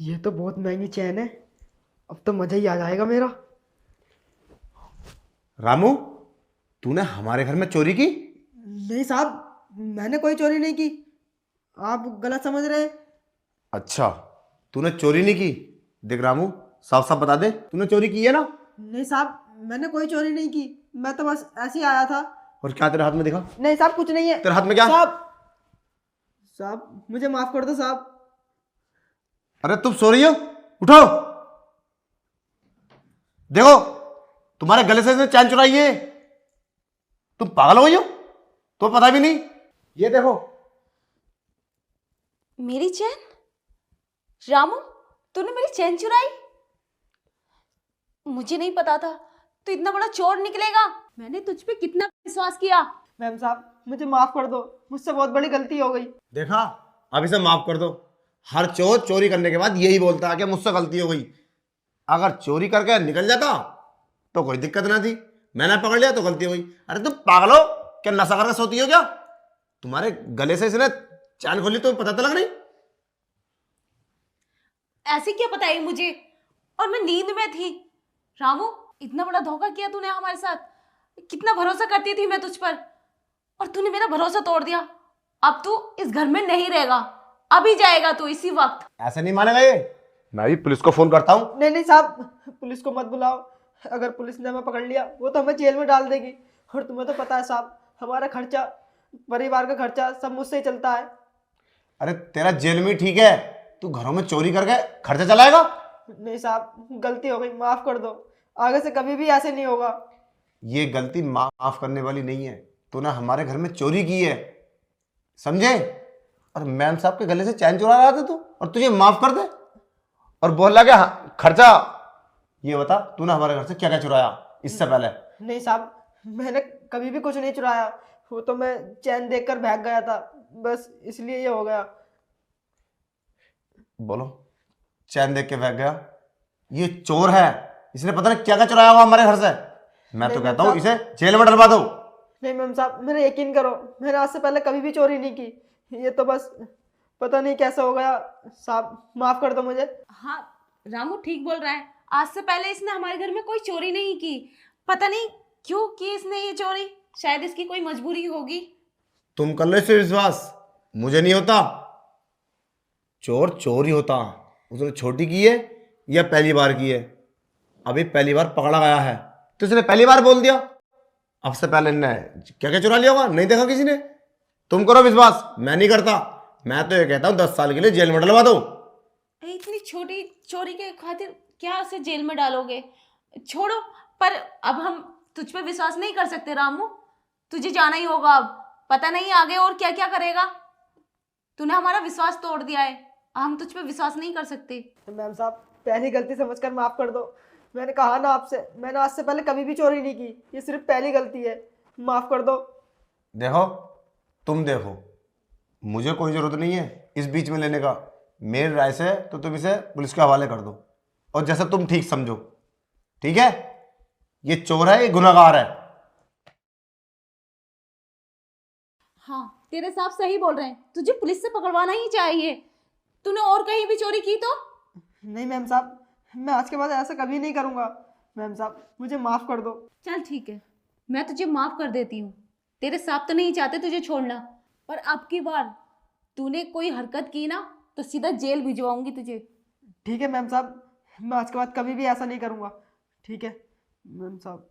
ये तो बहुत महंगी चैन है। अब तो मजा ही आ जाएगा मेरा। रामू, तूने हमारे घर में चोरी की? नहीं साहब, मैंने कोई चोरी नहीं की। आप गलत समझ रहे हैं। अच्छा, तूने चोरी नहीं की। देख रामू, साफ साफ बता दे, तूने चोरी की है ना? नहीं साहब, मैंने कोई चोरी नहीं की। मैं तो बस ऐसे ही आया था। और क्या तेरे हाथ में दिखा? नहीं साहब, कुछ नहीं है। तेरे हाथ में क्या? साहब, साहब मुझे माफ कर दो साहब। अरे तुम सो रही हो? उठो। देखो, तुम्हारे गले से इसने चैन चुराई है। तुम पागल हो गई हो? तो पता भी नहीं। ये देखो। मेरी चैन? रामू, तूने मेरी चैन चुराई? मुझे नहीं पता था तू इतना बड़ा चोर निकलेगा। मैंने तुझ पे कितना विश्वास किया। मैम साहब, मुझे माफ कर दो। मुझसे बहुत बड़ी गलती हो गई। देखा, अब इसे माफ कर दो। हर चोर चोरी करने के बाद यही बोलता है कि मुझसे गलती हो गई। अगर चोरी करके निकल जाता तो कोई दिक्कत ना थी। मैंने पकड़ लिया तो गलती हो गई। अरे तुम पागल हो क्या? नशा करके सोती हो क्या? तुम्हारे गले से इसने चैन खोली तो पता तो लग नहीं। ऐसे क्या पता है मुझे? और मैं नींद में थी। रामू, इतना बड़ा धोखा किया तूने हमारे साथ। कितना भरोसा करती थी मैं तुझ पर, और तूने मेरा भरोसा तोड़ दिया। अब तू इस घर में नहीं रहेगा। अभी जाएगा तू इसी वक्त। ऐसे नहीं मानेगा ये। मैं भी पुलिस को फोन करता हूँ। नहीं नहीं साहब, पुलिस को मत बुलाओ। अगर पुलिस ने हमें पकड़ लिया वो तो हमें जेल में डाल देगी। और तुम्हें तो पता है साहब, हमारा खर्चा, परिवार का खर्चा सब मुझसे ही चलता है। अरे तेरा जेल में ठीक है, तू घरों में चोरी करके खर्चा चलाएगा? नहीं साहब, गलती हो गई, माफ कर दो। आगे से कभी भी ऐसे नहीं होगा। ये गलती माफ करने वाली नहीं है। तूने हमारे घर में चोरी की है, समझे? और मैम साहब के गले से चैन चुरा रहा था तू, और तुझे माफ कर दे और बोल रहा क्या खर्चा? ये बता, तूने हमारे घर से क्या क्या चुराया इससे पहले? नहीं साहब, मैंने कभी भी कुछ नहीं चुराया। वो तो मैं चैन देखकर भाग गया था, बस इसलिए ये हो गया। बोलो, चैन देख के भाग गया? ये चोर है, इसने पता नहीं क्या क्या चुराया होगा हमारे घर से। मैं तो नहीं कहता हूँ मैम इसे जेल में डलवा दो। नहीं मैम साहब, मेरा यकीन करो, मैंने आज से पहले कभी भी चोरी नहीं की। ये तो बस पता नहीं कैसे हो गया। साहब माफ कर दो मुझे। हाँ, रामू ठीक बोल रहा है। आज से पहले इसने हमारे घर में कोई चोरी नहीं की। पता नहीं क्यों की इसने ये चोरी। शायद इसकी कोई मजबूरी होगी। तुम कर लो इस पे विश्वास, मुझे नहीं होता। चोर चोर ही होता। उसने छोटी की है या पहली बार की है? अभी पहली बार पकड़ा गया है तो इसने पहली बार बोल दिया। अब से पहले ने क्या क्या चुरा लिया होगा, नहीं देखा किसी ने। तुम करो विश्वास, मैं नहीं करता। मैं तो ये कहता हूँ 10 साल के लिए जेल में डलवा दो। इतनी छोटी चोरी के खातिर क्या उसे जेल में डालोगे? छोड़ो। पर अब हम तुझ पे विश्वास नहीं कर सकते रामू। तुझे जाना ही होगा अब। पता नहीं आगे और क्या क्या करेगा। तूने हमारा विश्वास तोड़ दिया है। हम तुझ पे विश्वास नहीं कर सकते। मैम साहब, पहली गलती समझकर माफ कर दो। मैंने कहा ना आपसे, मैंने आज से पहले कभी भी चोरी नहीं की। ये सिर्फ पहली गलती है, माफ कर दो। देखो, तुम देखो, मुझे कोई जरूरत नहीं है इस बीच में लेने का। मेरी राय से तो तुम इसे पुलिस के हवाले कर दो, और जैसा तुम ठीक समझो। ठीक है? ये चोर है, ये गुनहगार है। हाँ, तेरे साहब सही बोल रहे हैं। तुझे पुलिस से पकड़वाना ही चाहिए। तूने और कहीं भी चोरी की तो? नहीं मैम साहब, मैं आज के बाद ऐसा कभी नहीं करूँगा। मैम साहब मुझे माफ़ कर दो। चल ठीक है, मैं तुझे माफ कर देती हूँ। तेरे साहब तो नहीं चाहते तुझे छोड़ना, पर अब की बार तूने कोई हरकत की ना तो सीधा जेल भिजवाऊंगी तुझे। ठीक है मैम साहब, मैं आज के बाद कभी भी ऐसा नहीं करूँगा। ठीक है मैम साहब।